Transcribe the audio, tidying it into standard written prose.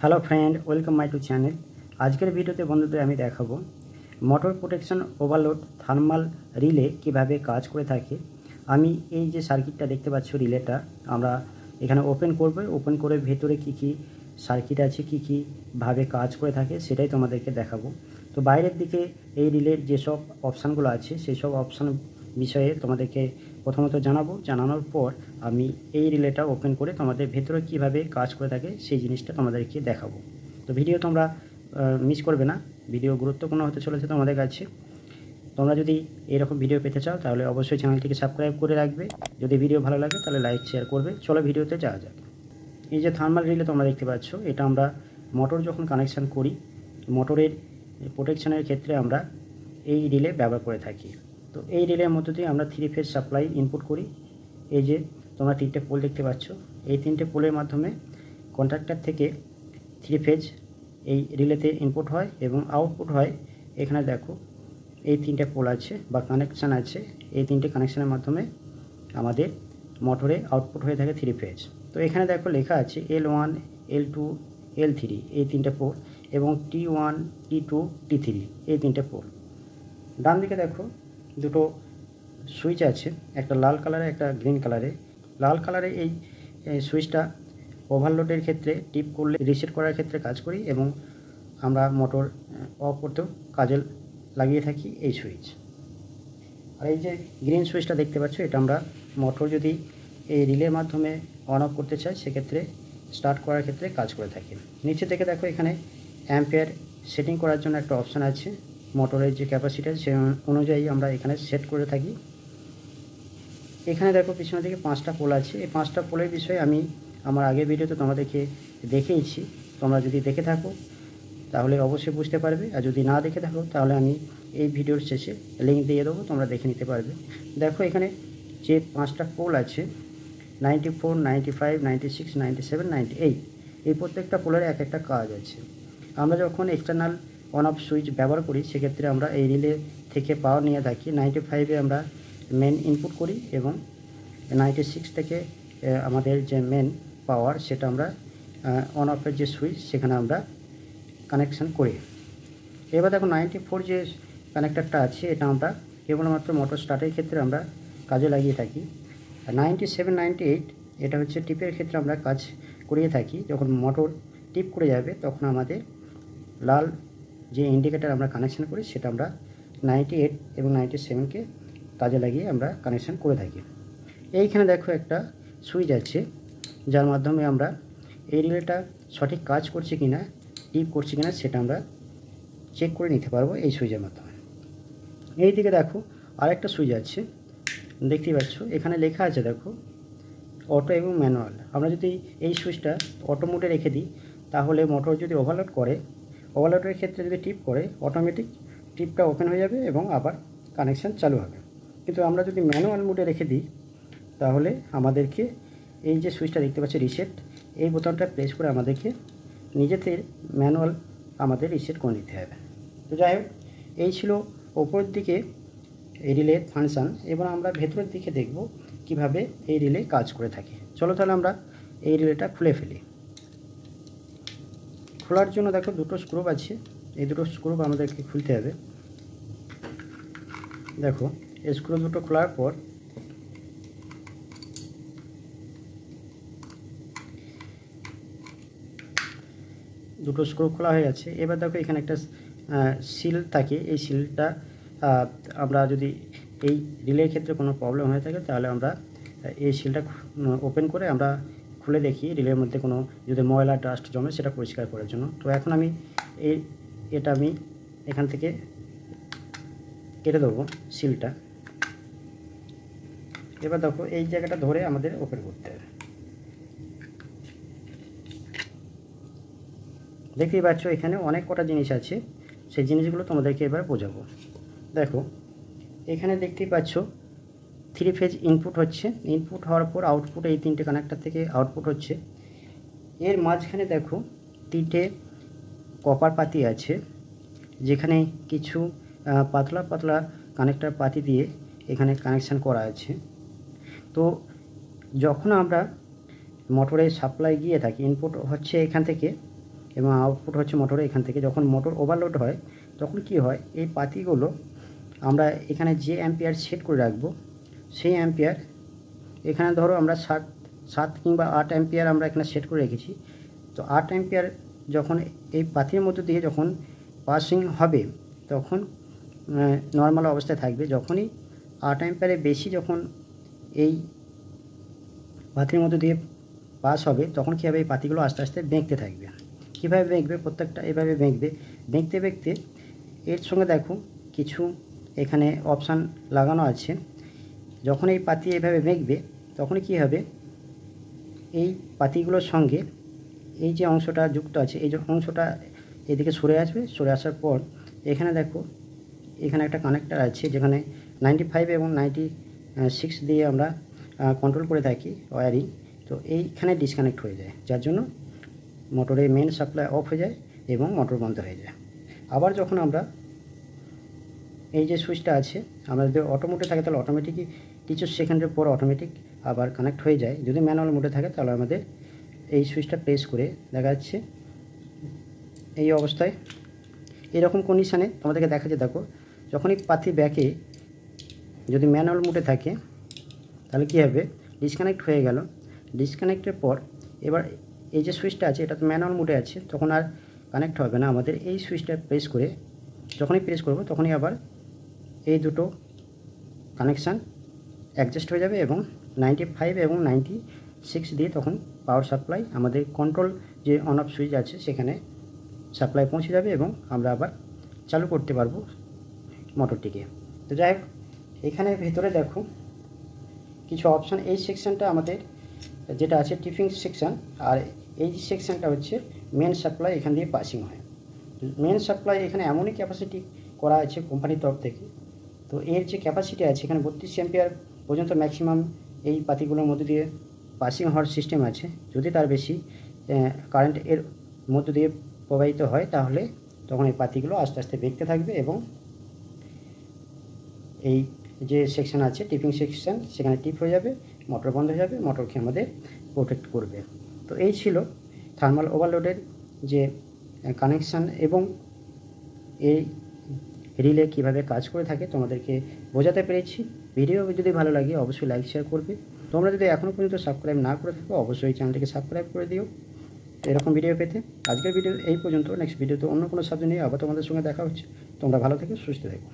Hello friend, welcome my to channel. আজকের ভিডিওতে বন্ধুদের আমি দেখাবো motor protection overload thermal relay কিভাবে কাজ করে থাকে। আমি এই যে সার্কিটটা দেখতে পাচ্ছ, রিলেটা আমরা এখানে ওপেন করব। ওপেন করে ভেতরে কি কি সার্কিট আছে, কি কি ভাবে কাজ করে থাকে সেটাই তোমাদেরকে দেখাবো। তো বাইরের দিকে এই রিলের যেসব অপশানগুলো আছে সেই সব অপশান বিষয়ে তোমাদেরকে প্রথমত জানাবো। জানানোর পর আমি এই রিলেটা ওপেন করে তোমাদের ভেতরে কিভাবে কাজ করে থাকে সেই জিনিসটা তোমাদেরকে দেখাবো। তো ভিডিও তোমরা মিস করবে না, ভিডিও গুরুত্বপূর্ণ হতে চলেছে তোমাদের কাছে। তোমরা যদি এরকম ভিডিও পেতে চাও তাহলে অবশ্যই চ্যানেলটিকে সাবস্ক্রাইব করে রাখবে। যদি ভিডিও ভালো লাগে তাহলে লাইক শেয়ার করবে। চলো ভিডিওতে যাওয়া যাক। এই যে থার্মাল রিলে তোমরা দেখতে পাচ্ছ, এটা আমরা মোটর যখন কানেকশান করি, মোটরের প্রোটেকশনের ক্ষেত্রে আমরা এই রিলে ব্যবহার করে থাকি। তো এই রিলের মধ্য দিয়ে আমরা 3 ফেজ সাপ্লাই ইনপুট করি। এই যে তোমরা 3টে পোল দেখতে পাচ্ছ, এই 3টে পোলের মাধ্যমে কন্ট্রাক্টর থেকে 3 ফেজ এই রিলেতে ইনপুট হয় এবং আউটপুট হয়। এখানে দেখো এই 3টে পোল আছে বা কানেকশান আছে, এই 3টে কানেকশানের মাধ্যমে আমাদের মোটরে আউটপুট হয়ে থাকে 3 ফেজ। তো এখানে দেখো লেখা আছে L1, L2, L3 এই 3টে পোল এবং T1, T2, T3 এই 3টে পোল। ডান দিকে দেখো দুটো সুইচ আছে, একটা লাল কালারে একটা গ্রিন কালারে। লাল কালারে এই সুইচটা ওভারলোডের ক্ষেত্রে টিপ করলে রিসেট করার ক্ষেত্রে কাজ করি এবং আমরা মোটর অফ করতেও কাজে লাগিয়ে থাকি এই সুইচ। আর এই যে গ্রিন সুইচটা দেখতে পাচ্ছ, এটা আমরা মোটর যদি এই রিলের মাধ্যমে অন অফ করতে চাই সেক্ষেত্রে স্টার্ট করার ক্ষেত্রে কাজ করে থাকি। নিচে থেকে দেখো এখানে অ্যাম্পিয়ার সেটিং করার জন্য একটা অপশান আছে। মোটরের যে ক্যাপাসিটি সে অনুযায়ী আমরা এখানে সেট করে থাকি। এখানে দেখো পিছনের দিকে 5টা পোল আছে। এই 5টা পোলের বিষয়ে আমি আমার আগের ভিডিওতে তোমাদেরকে দেখিয়েছি। তোমরা যদি দেখে থাকো তাহলে অবশ্যই বুঝতে পারবে, আর যদি না দেখে থাকো তাহলে আমি এই ভিডিওর শেষে লিঙ্ক দিয়ে দেবো, তোমরা দেখে নিতে পারবে। দেখো এখানে যে 5টা পোল আছে 94, 95, 96, 97, 98, এই প্রত্যেকটা পোলের এক একটা কাজ আছে। আমরা যখন এক্সটার্নাল অন অফ সুইচ ব্যবহার করি সেক্ষেত্রে আমরা এই রিলে থেকে পাওয়ার নিয়ে থাকি। 95-এ আমরা মেন ইনপুট করি এবং 96 থেকে আমাদের যে মেন পাওয়ার সেটা আমরা অন অফের যে সুইচ সেখানে আমরা কানেকশান করি। এবার দেখো 94 যে কানেক্টারটা আছে এটা আমরা কেবলমাত্র মোটর স্টার্টের ক্ষেত্রে আমরা কাজে লাগিয়ে থাকি। আর 97, 98 এটা হচ্ছে টিপের ক্ষেত্রে আমরা কাজ করিয়ে থাকি। যখন মোটর টিপ করে যাবে তখন আমাদের লাল যে ইন্ডিকেটার আমরা কানেকশান করি সেটা আমরা 98 এবং 97কে কাজে লাগিয়ে আমরা কানেকশান করে থাকি। এইখানে দেখো একটা সুইচ আছে যার মাধ্যমে আমরা এই রিলেটা সঠিক কাজ করছে কিনা, টিপ করছে কিনা সেটা আমরা চেক করে নিতে পারবো এই সুইচের মাধ্যমে। এই দিকে দেখো আরেকটা সুইচ আছে, দেখতেই পাচ্ছ এখানে লেখা আছে দেখো অটো এবং ম্যানুয়াল। আমরা যদি এই সুইচটা অটো মোডে রেখে দিই তাহলে মোটর যদি ওভারলোড করে, ওভারলোডের ক্ষেত্রে যদি টিপ করে অটোমেটিক টিপটা ওপেন হয়ে যাবে এবং আবার কানেকশান চালু হবে। কিন্তু আমরা যদি ম্যানুয়াল মোডে রেখে দিই তাহলে আমাদেরকে এই যে সুইচটা দেখতে পাচ্ছি রিসেট, এই বোতামটা প্রেস করে আমাদেরকে নিজেদের ম্যানুয়াল আমাদের রিসেট করে নিতে হবে। তো যাই হোক, এই ছিল ওপরের দিকে এই রিলের ফাংশান। এবার আমরা ভেতরের দিকে দেখব কিভাবে এই রিলে কাজ করে থাকে। চলো তাহলে আমরা এই রিলেটা খুলে ফেলি। খোলার জন্য দেখো দুটো স্ক্রু আছে, এই দুটো স্ক্রু আমাদেরকে খুলতে হবে। দেখো এই স্ক্রু দুটো খোলার পর দুটো স্ক্রু খোলা হয়ে গেছে। এবার দেখো এখানে একটা সিল থাকে, এই সিলটা আমরা যদি এই রিলের ক্ষেত্রে কোনো প্রবলেম হয়ে থাকে তাহলে আমরা এই সিলটা ওপেন করে আমরা খুলে দেখি রিলের মধ্যে কোনো যদি ময়লা ডাস্ট জমে সেটা পরিষ্কার করার জন্য। তো এখন আমি এটা আমি এখান থেকে কেটে দেবো সিলটা। এবার দেখো এই জায়গাটা ধরে আমাদের ওপেন করতে হবে। দেখতেই পাচ্ছ এখানে অনেক কটা জিনিস আছে, সেই জিনিসগুলো তোমাদেরকে এবার বোঝাবো। দেখো এখানে দেখতেই পাচ্ছ 3 ফেজ ইনপুট হচ্ছে, ইনপুট হওয়ার পর আউটপুট এই 3টে কানেক্টার থেকে আউটপুট হচ্ছে। এর মাঝখানে দেখো 3টে কপার পাতি আছে যেখানে কিছু পাতলা পাতলা কানেক্টার পাতি দিয়ে এখানে কানেকশান করা আছে। তো যখন আমরা মোটরে সাপ্লাই গিয়ে থাকি, ইনপুট হচ্ছে এখান থেকে এবং আউটপুট হচ্ছে মোটরে। এখান থেকে যখন মোটর ওভারলোড হয় তখন কি হয়, এই পাতিগুলো আমরা এখানে যে অ্যাম্পিয়ার সেট করে রাখবো সেই অ্যাম্পিয়ার, এখানে ধরো আমরা 7 কিংবা 8 অ্যাম্পিয়ার আমরা এখানে সেট করে রেখেছি। তো 8 অ্যাম্পিয়ার যখন এই পাতির মধ্য দিয়ে যখন পাসিং হবে তখন নর্মাল অবস্থায় থাকবে। যখনই 8 অ্যাম্পিয়ারের বেশি যখন এই পাতির মধ্য দিয়ে পাস হবে তখন কী হবে, এই পাতিগুলো আস্তে আস্তে বেঁকতে থাকবে। কীভাবে বেঁকবে, প্রত্যেকটা এভাবে বেঁকবে। বেঁকতে বেঁকতে এর সঙ্গে দেখো কিছু এখানে অপশান লাগানো আছে। যখন এই পাতি এভাবে বেঁকবে তখন কি হবে, এই পাতিগুলোর সঙ্গে এই যে অংশটা যুক্ত আছে এই যে অংশটা এদিকে সরে আসবে। সরে আসার পর এখানে দেখো এখানে একটা কানেক্টার আছে যেখানে 95 এবং 96 দিয়ে আমরা কন্ট্রোল করে থাকি ওয়্যারিং। তো এইখানে ডিসকানেক্ট হয়ে যায়, যার জন্য মোটরে মেন সাপ্লাই অফ হয়ে যায় এবং মোটর বন্ধ হয়ে যায়। আবার যখন আমরা এই যে সুইচটা আছে, আমরা যদি অটো মোডে থাকে তাহলে অটোমেটিকই কিছু সেকেন্ডের পর অটোমেটিক আবার কানেক্ট হয়ে যায়। যদি ম্যানুয়াল মোডে থাকে তাহলে আমাদের এই সুইচটা প্রেস করে দেখা যাচ্ছে এই অবস্থায় এরকম কন্ডিশানে তোমাদেরকে দেখা যায়। দেখো যখনই পাতি ব্যাকে যদি ম্যানুয়াল মোডে থাকে তাহলে কী হবে, ডিসকানেক্ট হয়ে গেল। ডিসকানেক্টের পর এবার এই যে সুইচটা আছে এটা তো ম্যানুয়াল মোডে আছে, তখন আর কানেক্ট হবে না। আমাদের এই সুইচটা প্রেস করে যখনই প্রেস করব তখনই আবার এই দুটো কানেকশান অ্যাডজাস্ট হয়ে যাবে এবং 95 এবং 96 দিয়ে তখন পাওয়ার সাপ্লাই আমাদের কন্ট্রোল যে অন অফ সুইচ আছে সেখানে সাপ্লাই পৌঁছে যাবে এবং আমরা আবার চালু করতে পারবো মোটরটিকে। তো যাই হোক, এখানে ভেতরে দেখো কিছু অপশান। এই সেকশানটা আমাদের যেটা আছে টিপিং সেকশান, আর এই সেকশানটা হচ্ছে মেন সাপ্লাই, এখান দিয়ে পাসিং হয়। মেন সাপ্লাই এখানে এমনই ক্যাপাসিটি করা আছে কোম্পানির তরফ থেকে। তো এর যে ক্যাপাসিটি আছে এখানে 32 অ্যাম্পিয়ার পর্যন্ত ম্যাক্সিমাম এই পাতিগুলোর মধ্যে দিয়ে পাসিং হওয়ার সিস্টেম আছে। যদি তার বেশি কারেন্ট এর মধ্য দিয়ে প্রবাহিত হয় তাহলে তখন এই পাতিগুলো আস্তে আস্তে বেঁকতে থাকবে এবং এই যে সেকশন আছে টিপিং সেকশন সেখানে টিপ হয়ে যাবে, মোটর বন্ধ হয়ে যাবে, মোটরকে আমাদের প্রোটেক্ট করবে। তো এই ছিল থার্মাল ওভারলোডের যে কানেকশান এবং এই রিলে কীভাবে কাজ করে থাকে তোমাদেরকে বোঝাতে পেরেছি। ভিডিও যদি ভালো লাগে অবশ্যই লাইক শেয়ার করবে। তোমরা যদি এখনও পর্যন্ত সাবস্ক্রাইব না করে থাকো অবশ্যই চ্যানেলটিকে সাবস্ক্রাইব করে দিও এরকম ভিডিও পেতে। আজকের ভিডিও এই পর্যন্ত, নেক্সট ভিডিওতে অন্য কোনো সাবজেক্ট নিয়ে আবার তোমাদের সঙ্গে দেখা হচ্ছে। তোমরা ভালো থেকো, সুস্থ থেকো।